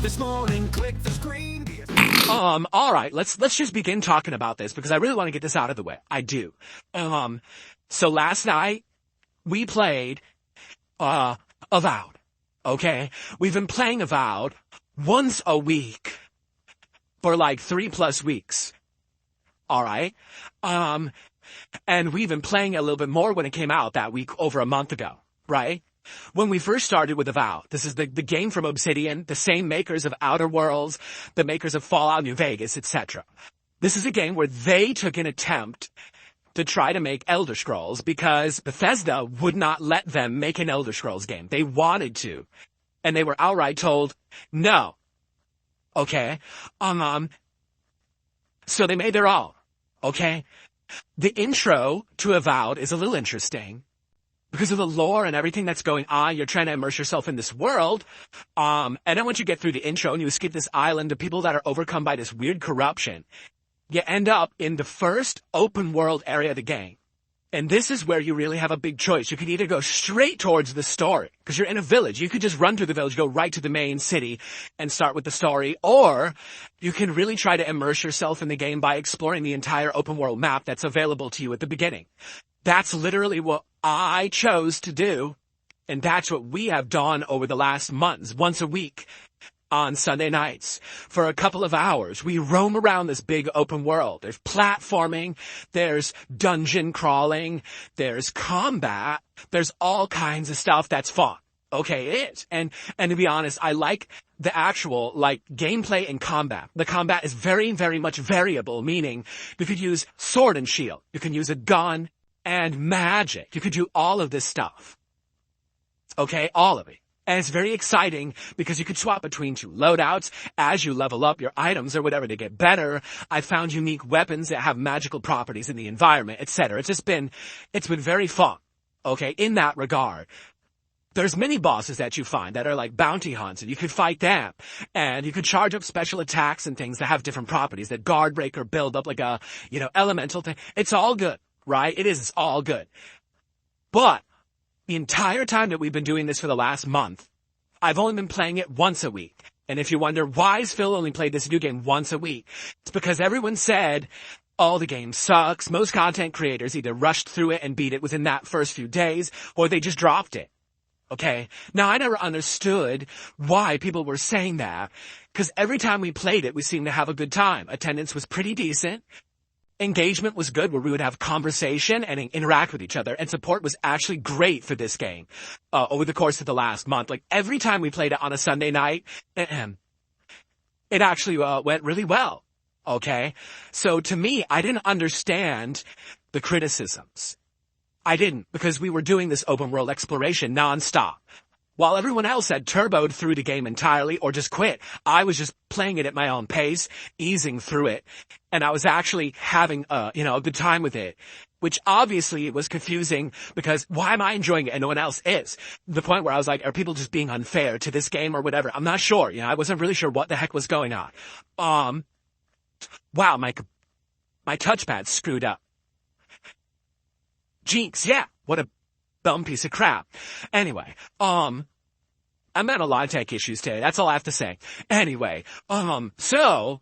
this morning, click the screen. All right, let's just begin talking about this because I really want to get this out of the way. I do. So last night we played, Avowed. Okay? We've been playing Avowed once a week for like 3+ weeks. All right? And we've been playing a little bit more when it came out that week over a month ago, right? When we first started with Avowed, this is the game from Obsidian, the same makers of Outer Worlds, the makers of Fallout New Vegas, etc. This is a game where they took an attempt to try to make Elder Scrolls because Bethesda would not let them make an Elder Scrolls game. They wanted to. And they were outright told, no. Okay? So they made their own. Okay? The intro to Avowed is a little interesting. Because of the lore and everything that's going on, you're trying to immerse yourself in this world. And then once you get through the intro and you escape this island of people that are overcome by this weird corruption, you end up in the first open world area of the game. And this is where you really have a big choice. You can either go straight towards the story, because you're in a village. You could just run through the village, go right to the main city and start with the story. Or you can really try to immerse yourself in the game by exploring the entire open world map that's available to you at the beginning. That's literally what I chose to do, and that's what we have done over the last months, once a week on Sunday nights. For a couple of hours, we roam around this big open world. There's platforming, there's dungeon crawling, there's combat, there's all kinds of stuff that's fun. Okay, it is. And to be honest, I like the actual, gameplay and combat. The combat is very, very much variable, meaning you could use sword and shield. You can use a gun and magic. You could do all of this stuff. Okay, all of it. And it's very exciting because you could swap between two loadouts as you level up your items or whatever to get better. I found unique weapons that have magical properties in the environment, etc. It's been very fun. Okay, in that regard. There's many bosses that you find that are like bounty hunts, and you could fight them. And you could charge up special attacks and things that have different properties that guard break or build up like a, elemental thing. It's all good. Right? It's all good. But the entire time that we've been doing this for the last month, I've only been playing it once a week. And if you wonder, why has Phil only played this new game once a week? It's because everyone said, oh, the game sucks. Most content creators either rushed through it and beat it within that first few days, or they just dropped it. Okay? Now, I never understood why people were saying that, because every time we played it, we seemed to have a good time. Attendance was pretty decent. Engagement was good, where we would have conversation and interact with each other, and support was actually great for this game over the course of the last month. Like, every time we played it on a Sunday night, it actually went really well. Okay? So to me, I didn't understand the criticisms. I didn't, because we were doing this open world exploration nonstop. While everyone else had turboed through the game entirely or just quit, I was just playing it at my own pace, easing through it, and I was actually having a good time with it, which obviously was confusing because why am I enjoying it and no one else is? The point where I was like, are people just being unfair to this game or whatever? I'm not sure. I wasn't really sure what the heck was going on. Wow, my touchpad screwed up. Jinx, yeah, what a dumb piece of crap. Anyway, I'm at a lot of tech issues today. That's all I have to say. Anyway, so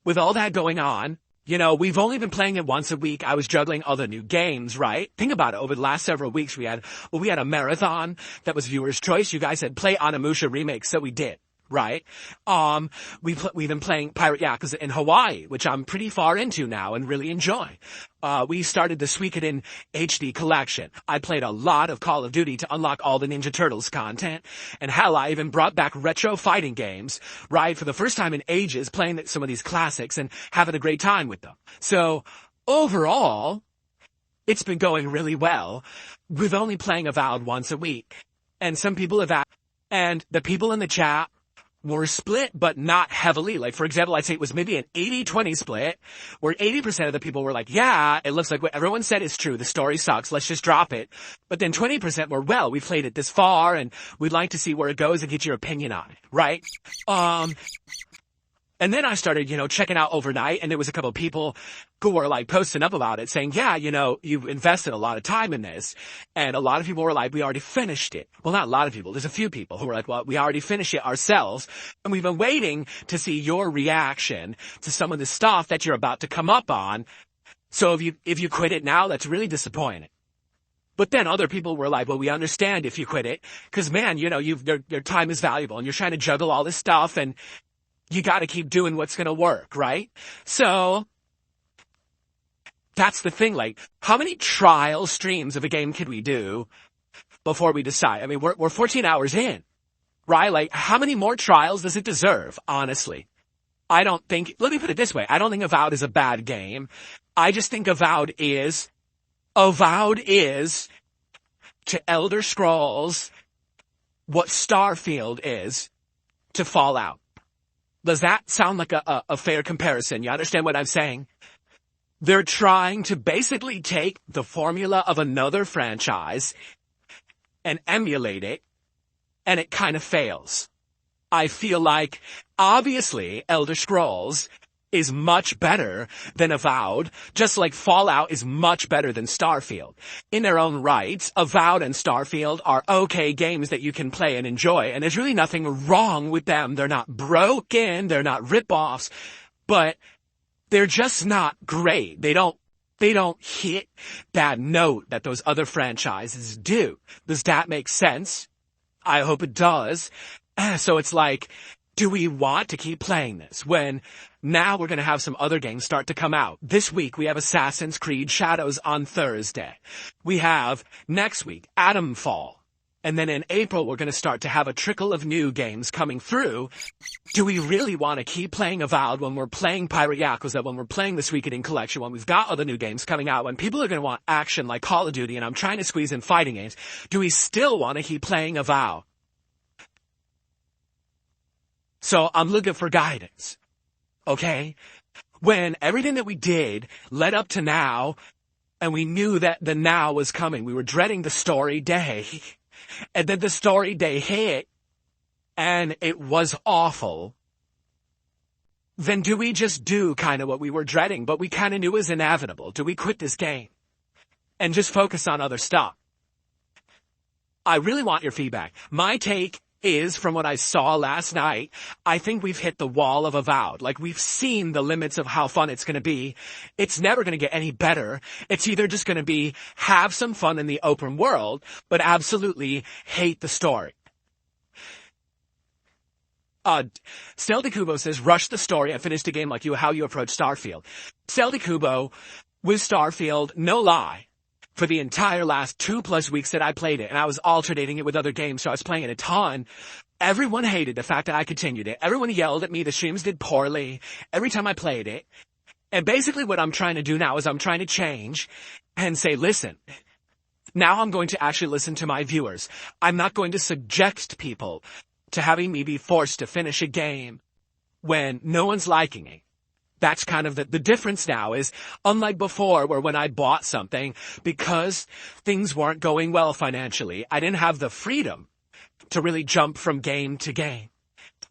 with all that going on, we've only been playing it once a week. I was juggling other new games, right? Think about it. Over the last several weeks, we had a marathon that was viewer's choice. You guys said play Onimusha Remake, so we did. Right? We've been playing Pirate Yakuza in Hawaii, which I'm pretty far into now and really enjoy. We started the Suikoden HD collection. I played a lot of Call of Duty to unlock all the Ninja Turtles content. And hell, I even brought back retro fighting games, right? For the first time in ages, playing some of these classics and having a great time with them. So, overall, it's been going really well. We're only playing Avowed once a week. And some people have asked, and the people in the chat were split, but not heavily. Like, for example, I'd say it was maybe an 80-20 split, where 80% of the people were like, yeah, it looks like what everyone said is true. The story sucks. Let's just drop it. But then 20% were, well, we played it this far, and we'd like to see where it goes and get your opinion on it, right? And then I started, checking out overnight, and there was a couple of people who were like posting up about it saying, yeah, you've invested a lot of time in this. And a lot of people were like, we already finished it. Well, not a lot of people. There's a few people who were like, well, we already finished it ourselves. And we've been waiting to see your reaction to some of the stuff that you're about to come up on. So if you quit it now, that's really disappointing. But then other people were like, well, we understand if you quit it. Cause man, your time is valuable and you're trying to juggle all this stuff and you got to keep doing what's going to work, right? So that's the thing. Like, how many trial streams of a game could we do before we decide? I mean, we're 14 hours in, right? Like, how many more trials does it deserve? Honestly, let me put it this way. I don't think Avowed is a bad game. I just think Avowed is to Elder Scrolls what Starfield is to Fallout. Does that sound like a fair comparison? You understand what I'm saying? They're trying to basically take the formula of another franchise and emulate it, and it kind of fails. I feel like, obviously, Elder Scrolls is much better than Avowed, just like Fallout is much better than Starfield. In their own rights, Avowed and Starfield are okay games that you can play and enjoy, and there's really nothing wrong with them. They're not broken, they're not rip-offs, but they're just not great. They don't hit that note that those other franchises do. Does that make sense? I hope it does. So it's like, do we want to keep playing this when now we're going to have some other games start to come out? This week we have Assassin's Creed Shadows on Thursday. We have next week Atomfall. And then in April we're going to start to have a trickle of new games coming through. Do we really want to keep playing Avowed when we're playing Pirate Yakuza, when we're playing the Suikoden Collection, when we've got other new games coming out, when people are going to want action like Call of Duty and I'm trying to squeeze in fighting games? Do we still want to keep playing Avowed? So I'm looking for guidance, okay? When everything that we did led up to now, and we knew that the now was coming, we were dreading the story day, and then the story day hit, and it was awful, then do we just do kind of what we were dreading, but we kind of knew was inevitable? Do we quit this game and just focus on other stuff? I really want your feedback. My take is, from what I saw last night, I think we've hit the wall of Avowed. Like, we've seen the limits of how fun it's going to be. It's never going to get any better. It's either just going to be have some fun in the open world, but absolutely hate the story. Steldy Kubo says, rush the story and finish the game like how you approach Starfield. Steldy Kubo, with Starfield, no lie, for the entire last 2+ weeks that I played it, and I was alternating it with other games, so I was playing it a ton. Everyone hated the fact that I continued it. Everyone yelled at me. The streams did poorly every time I played it. And basically what I'm trying to do now is I'm trying to change and say, listen, now I'm going to actually listen to my viewers. I'm not going to subject people to having me be forced to finish a game when no one's liking it. That's kind of the difference now is, unlike before where when I bought something, because things weren't going well financially, I didn't have the freedom to really jump from game to game.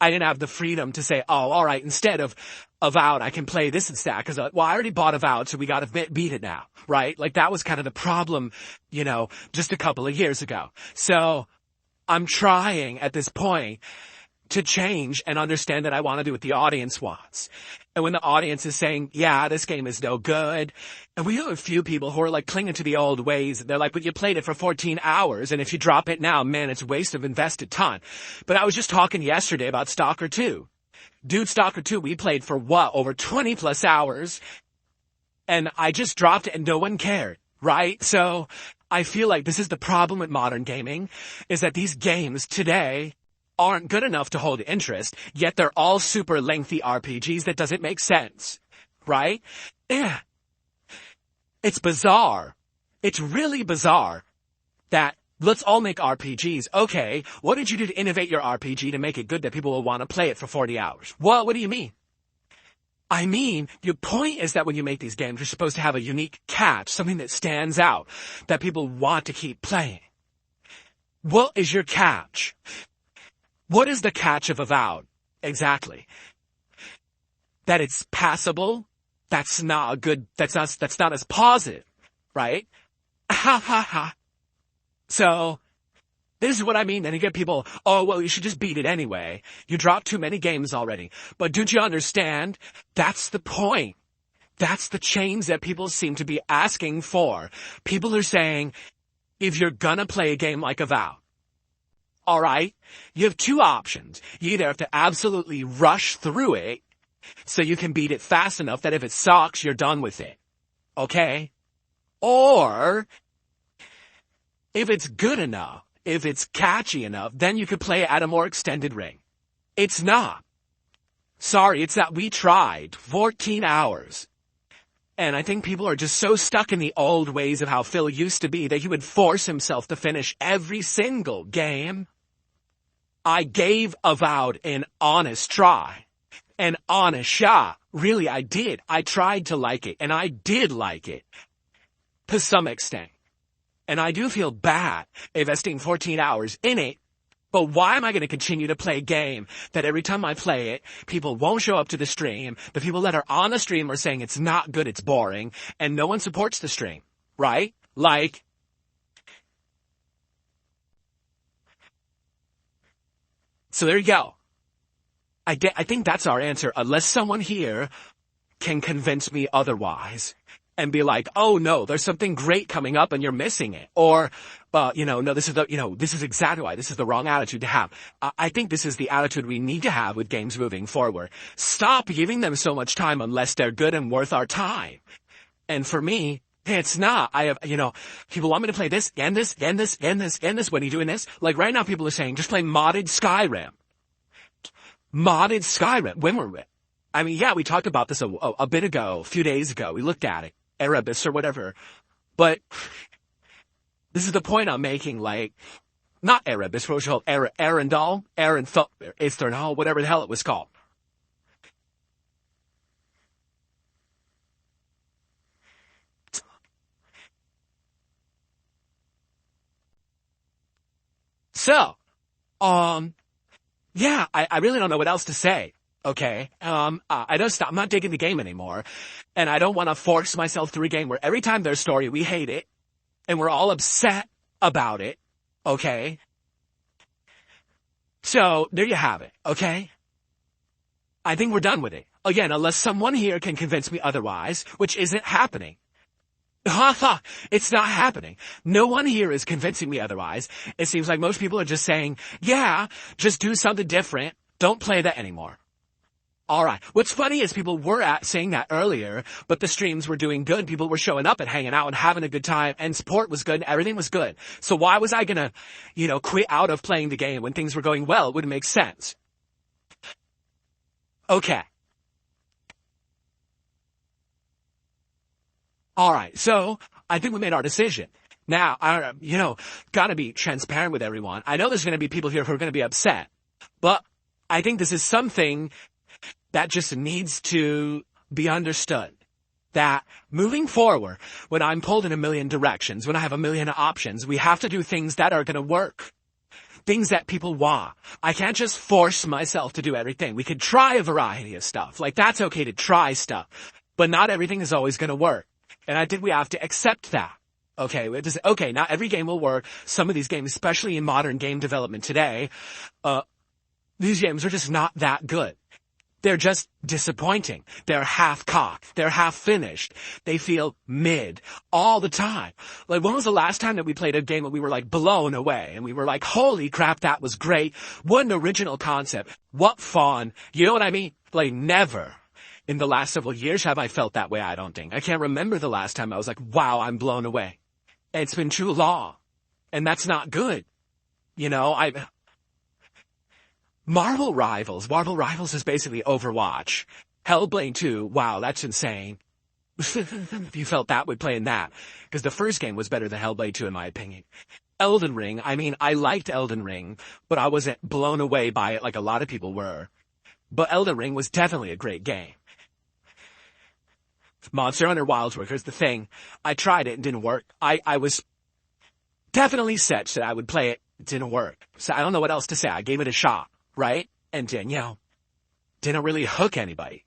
I didn't have the freedom to say, oh, all right, instead of Avowed, I can play this instead. Because, well, I already bought Avowed, so we got to beat it now, right? Like, that was kind of the problem, just a couple of years ago. So I'm trying at this point to change and understand that I want to do what the audience wants. And when the audience is saying, yeah, this game is no good, and we have a few people who are like clinging to the old ways. They're like, but you played it for 14 hours, and if you drop it now, man, it's a waste of invested time. But I was just talking yesterday about Stalker 2. Dude, Stalker 2, we played for over 20+ hours, and I just dropped it and no one cared, right? So I feel like this is the problem with modern gaming, is that these games today aren't good enough to hold interest, yet they're all super lengthy RPGs that doesn't make sense, right? Yeah. It's bizarre. It's really bizarre that let's all make RPGs. Okay, what did you do to innovate your RPG to make it good that people will want to play it for 40 hours? Well, what do you mean? I mean, your point is that when you make these games, you're supposed to have a unique catch, something that stands out, that people want to keep playing. What is your catch? What is the catch of Avowed? Exactly. That it's passable, that's not a good, that's not as positive, right? Ha ha ha. So, this is what I mean. Then you get people, oh, well, you should just beat it anyway. You dropped too many games already. But don't you understand? That's the point. That's the change that people seem to be asking for. People are saying, if you're gonna play a game like Avowed, alright, you have two options. You either have to absolutely rush through it, so you can beat it fast enough that if it sucks, you're done with it. Okay? Or, if it's good enough, if it's catchy enough, then you could play it at a more extended ring. It's not. Sorry, it's that we tried 14 hours. And I think people are just so stuck in the old ways of how Phil used to be that he would force himself to finish every single game. I gave Avowed an honest try. An honest shot. Really, I did. I tried to like it, and I did like it. To some extent. And I do feel bad investing 14 hours in it. But why am I going to continue to play a game that every time I play it, people won't show up to the stream, the people that are on the stream are saying it's not good, it's boring, and no one supports the stream, right? Like, so there you go. I think that's our answer, unless someone here can convince me otherwise. And be like, oh no, there's something great coming up and you're missing it. Or, no, this is exactly why. This is the wrong attitude to have. I think this is the attitude we need to have with games moving forward. Stop giving them so much time unless they're good and worth our time. And for me, it's not. I have, people want me to play this, and this, and this, and this, and this. When are you doing this? Like right now people are saying, just play modded Skyrim. Modded Skyrim. When were we? I mean, yeah, we talked about this a bit ago, a few days ago. We looked at it. Erebus or whatever. But this is the point I'm making, like, not Erebus, what was it called? Arendelle? Easternal, whatever the hell it was called. So, yeah, I really don't know what else to say. Okay, I'm not digging the game anymore, and I don't want to force myself through a game where every time there's a story, we hate it, and we're all upset about it, okay? So, there you have it, okay? I think we're done with it. Again, unless someone here can convince me otherwise, which isn't happening. It's not happening. No one here is convincing me otherwise. It seems like most people are just saying, yeah, just do something different, don't play that anymore. Alright. What's funny is people were saying that earlier, but the streams were doing good. People were showing up and hanging out and having a good time, and support was good, and everything was good. So why was I gonna, quit out of playing the game when things were going well? It wouldn't make sense. Okay. Alright, so, I think we made our decision. Now, gotta be transparent with everyone. I know there's gonna be people here who are gonna be upset, but I think this is something that just needs to be understood. That moving forward, when I'm pulled in a million directions, when I have a million options, we have to do things that are gonna work. Things that people want. I can't just force myself to do everything. We could try a variety of stuff. Like, that's okay to try stuff. But not everything is always gonna work. And I think we have to accept that. Okay, not every game will work. Some of these games, especially in modern game development today, these games are just not that good. They're just disappointing. They're half-cocked. They're half-finished. They feel mid all the time. Like, when was the last time that we played a game that we were, like, blown away? And we were like, holy crap, that was great. What an original concept. What fun. You know what I mean? Like, never in the last several years have I felt that way, I don't think. I can't remember the last time I was like, wow, I'm blown away. It's been too long. And that's not good. Marvel Rivals is basically Overwatch. Hellblade 2, wow, that's insane. If you felt that with playing that. Because the first game was better than Hellblade 2 in my opinion. Elden Ring, I liked Elden Ring, but I wasn't blown away by it like a lot of people were. But Elden Ring was definitely a great game. Monster Hunter Wilds, here's the thing. I tried it and didn't work. I was definitely set that I would play it. It didn't work. So I don't know what else to say. I gave it a shot. Right? And Danielle didn't really hook anybody.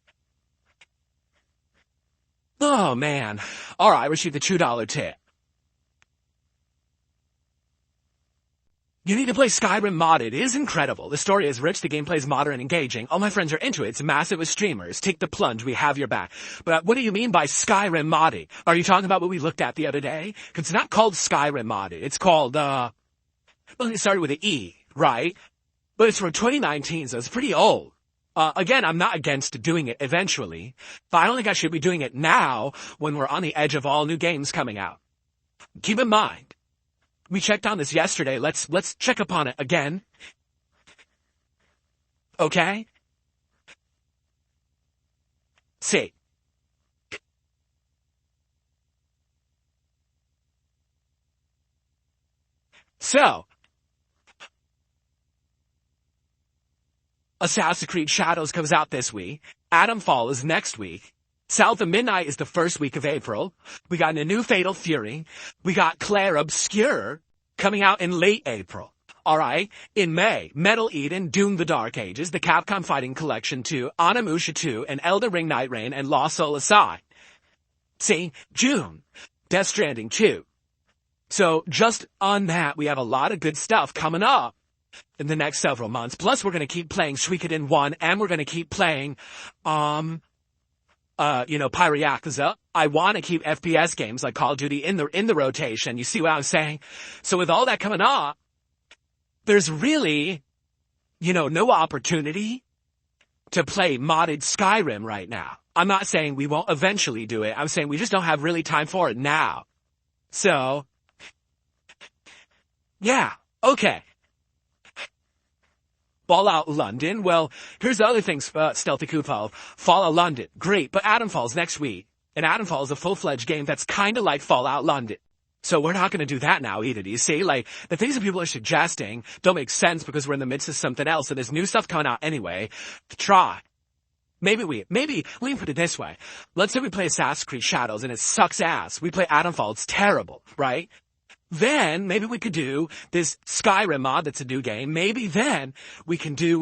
Oh, man. All right, receive the $2 tip. You need to play Skyrim modded. It is incredible. The story is rich, the gameplay is modern and engaging. All my friends are into it. It's massive with streamers. Take the plunge, we have your back. But what do you mean by Skyrim modded? Are you talking about what we looked at the other day? 'Cause it's not called Skyrim modded. It's called, well, it started with an E, right? But it's from 2019, so it's pretty old. Again, I'm not against doing it eventually, but I don't think I should be doing it now when we're on the edge of all new games coming out. Keep in mind, we checked on this yesterday. Let's check upon it again. Okay? See. So, Assassin's Creed Shadows comes out this week. Atomfall is next week. South of Midnight is the first week of April. We got a new Fatal Fury. We got Claire Obscure coming out in late April. Alright? In May, Metal Eden, Doom the Dark Ages, the Capcom Fighting Collection 2, Onimusha 2, and Elden Ring Night Rain, and Lost Soul Aside. See? June, Death Stranding 2. So, just on that, we have a lot of good stuff coming up in the next several months. Plus, we're going to keep playing Suikoden 1, and we're going to keep playing, Pyro Yakuza. I want to keep FPS games like Call of Duty in the rotation. You see what I'm saying? So with all that coming up, there's really, no opportunity to play modded Skyrim right now. I'm not saying we won't eventually do it. I'm saying we just don't have really time for it now. So, yeah, okay. Fallout London. Well, here's the other things, Stealthy Kupo. Fallout London. Great, but Atomfall's next week. And Atomfall is a full-fledged game that's kind of like Fallout London. So we're not going to do that now either, do you see? Like, the things that people are suggesting don't make sense because we're in the midst of something else and there's new stuff coming out anyway. Try. Maybe, let me put it this way. Let's say we play Assassin's Creed Shadows and it sucks ass. We play Atomfall, it's terrible, right? Then, maybe we could do this Skyrim mod that's a new game. Maybe then we can do,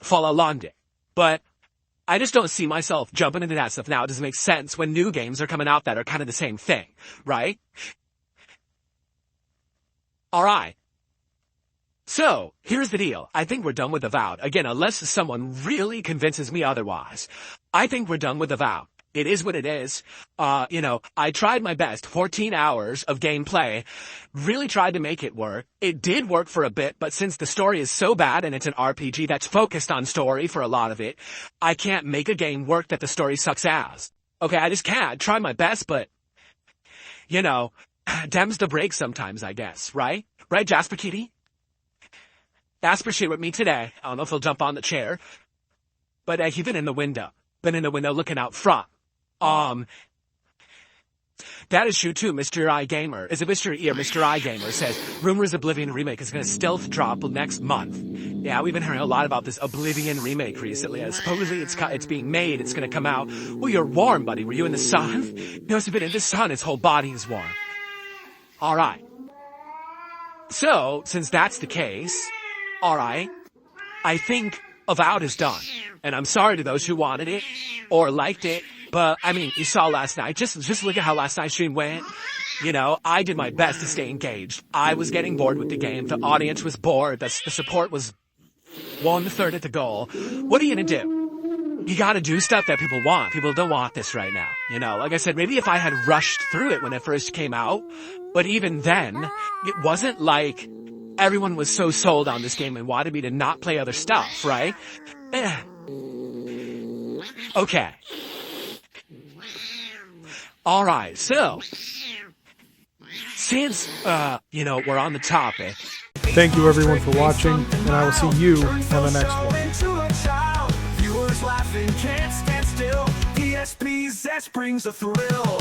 Fallout London. But I just don't see myself jumping into that stuff now. It doesn't make sense when new games are coming out that are kind of the same thing, right? Alright. So, here's the deal. I think we're done with Avowed. Again, unless someone really convinces me otherwise. I think we're done with Avowed. It is what it is. I tried my best. 14 hours of gameplay. Really tried to make it work. It did work for a bit, but since the story is so bad and it's an RPG that's focused on story for a lot of it, I can't make a game work that the story sucks ass. Okay, I just can't. I try my best, but, dem's the break sometimes, I guess, right? Right, Jasper Kitty? Jasper shared with me today. I don't know if he'll jump on the chair, but he's been in the window. Been in the window looking out front. That is true too, Mr. iGamer. Is it Mr. E or Mr. iGamer says, Rumors Oblivion remake is gonna stealth drop next month. Yeah, we've been hearing a lot about this Oblivion remake recently. Supposedly it's being made, it's gonna come out. Well, you're warm, buddy. Were you in the sun? No, it's been in the sun, his whole body is warm. Alright. So, since that's the case, alright, I think Avowed is done. And I'm sorry to those who wanted it or liked it. But, you saw last night. Just look at how last night's stream went. I did my best to stay engaged. I was getting bored with the game. The audience was bored. The support was 1/3 at the goal. What are you gonna do? You gotta do stuff that people want. People don't want this right now. Like I said, maybe if I had rushed through it when it first came out. But even then, it wasn't like everyone was so sold on this game and wanted me to not play other stuff, right? Okay. Alright, so, since, we're on the topic. Thank you everyone for watching, and I will see you on the next one. Viewers laughing, can't stand still. DSP brings a thrill.